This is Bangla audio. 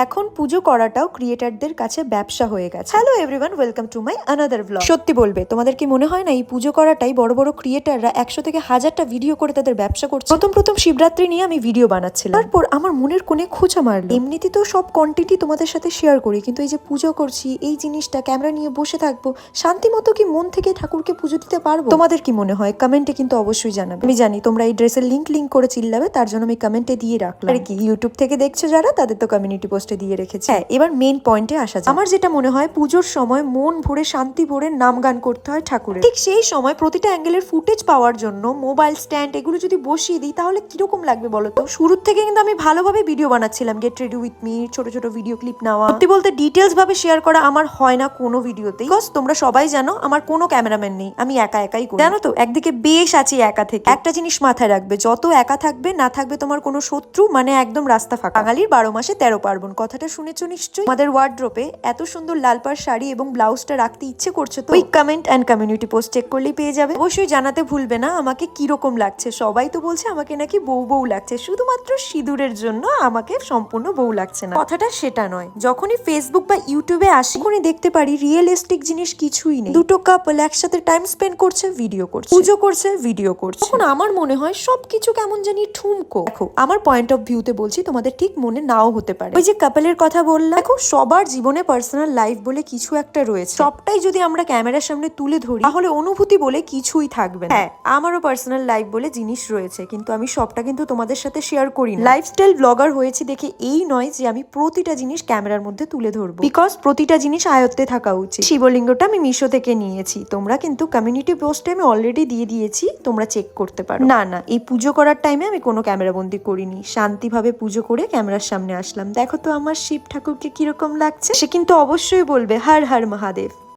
এখন পুজো করাটাও ক্রিয়েটারদের কাছে ব্যবসা হয়ে গেছে। Hello everyone, welcome to my another blog. সত্যি বলবে, তোমাদের কি মনে হয় না এই পুজো করাটাই বড় বড় ক্রিয়েটাররা 100 থেকে 1000টা ভিডিও করে তাদের ব্যবসা করছে? প্রথম শিবরাত্রি নিয়ে আমি ভিডিও বানাচ্ছিলাম, তারপর আমার মনের কোণে খোঁচা মারলো। এমনিতে তো সব কন্টেন্টই তোমাদের সাথে শেয়ার করি, কিন্তু এই যে পুজো করছি, এই জিনিসটা ক্যামেরা নিয়ে বসে থাকবো, শান্তি মতো কি মন থেকে ঠাকুরকে পুজো দিতে পারবো? তোমাদের কি মনে হয় কমেন্টে কিন্তু অবশ্যই জানাবে। আমি জানি তোমরা এই ড্রেসের লিঙ্ক করে চিল্লাবে, তার জন্য আমি কমেন্টে দিয়ে রাখলাম। আর কি ইউটিউব থেকে দেখছো যারা, তাদের তো কমিউনিটি পোস্টে দিয়ে রেখেছে। হ্যাঁ, এবার মেইন পয়েন্টে আসা যায়। আমার যেটা মনে হয়, পুজোর সময় মন ভরে শান্তি ভরে নাম গান করতে হয় ঠাকুরের। ঠিক সেই সময় প্রতিটা অ্যাঙ্গেলের ফুটেজ পাওয়ার জন্য মোবাইল স্ট্যান্ড এগুলো যদি বসিয়ে দিই, তাহলে কিরকম লাগবে বলো তো? শুরুর থেকে কিন্তু আমি ভালোভাবে ভিডিও বানাচ্ছিলাম, গেট রেডি উইথ মি, ছোট ছোট ভিডিও ক্লিপ নেওয়া। সত্যি বলতে ডিটেলস ভাবে শেয়ার করা আমার হয় না কোনো ভিডিওতেই, বিকজ তোমরা সবাই জানো আমার কোনো ক্যামেরাম্যান নেই, আমি একাই করি। জানো তো, একদিকে বেশ আছি একা থেকে। একটা জিনিস মাথায় রাখবে, যত একা থাকবে না থাকবে তোমার কোনো শত্রু, মানে একদম রাস্তা ফাঁকা। বাঙালির 12 মাসে 13 পার্বণ, কথাটা শুনেছো নিশ্চয়ই। আমাদের ওয়ার্ড্রোপে এত সুন্দর লাল পাড় শাড়ি এবং ব্লাউজটা রাখতে ইচ্ছে করছে তো? ওই comment and community post check করলেই পেয়ে যাবে। অবশ্যই জানাতে ভুলবে না আমাকে কিরকম লাগছে। সবাই তো বলছে আমাকে নাকি বউ লাগছে, শুধুমাত্র সিঁদুরের জন্য আমাকে সম্পূর্ণ বউ লাগছে না। কথাটা সেটা নয়। যখনই ফেসবুক বা ইউটিউবে আসি, তখনই দেখতে পারি রিয়েলিস্টিক জিনিস কিছুই নেই। দুটো কাপল একসাথে টাইম স্পেন্ড করছে, ভিডিও করছে, পুজো করছে, ভিডিও করছে। তখন আমার মনে হয় সবকিছু কেমন জানি ঠুমকো। দেখো, আমার পয়েন্ট অফ ভিউতে বলছি, তোমাদের ঠিক মনে নাও হতে পারে। ওই যে কাপলের কথা বললাম, দেখো সবার জীবনে পার্সোনাল লাইফ বলে কিছু একটা রয়েছে। সবটাই যদি আমরা ক্যামেরার সামনে তুলে ধরি, তাহলে অনুভূতি বলে কিছুই থাকবে না। হ্যাঁ, আমারও পার্সোনাল লাইফ বলে জিনিস রয়েছে, কিন্তু আমি সবটা কিন্তু তোমাদের সাথে শেয়ার করি না। লাইফস্টাইল ব্লগার হয়েছে দেখে এই নয় যে আমি প্রতিটা জিনিস ক্যামেরার মধ্যে তুলে ধরবো, বিকজ প্রতিটা জিনিস আয়ত্তে থাকা উচিত। শিবলিঙ্গটা আমি মিশো থেকে নিয়েছি, তোমরা কিন্তু কমিউনিটি পোস্টে আমি অলরেডি দিয়ে দিয়েছি, তোমরা চেক করতে পারো। না, এই পুজো করার টাইমে আমি কোনো ক্যামেরা বন্দি করিনি, শান্তিভাবে পুজো করে ক্যামেরার সামনে আসলাম। দেখো তো আমার শিব ঠাকুরকে কিরকম লাগছে। সে কিন্তু অবশ্যই বলবে হর হর মহাদেব।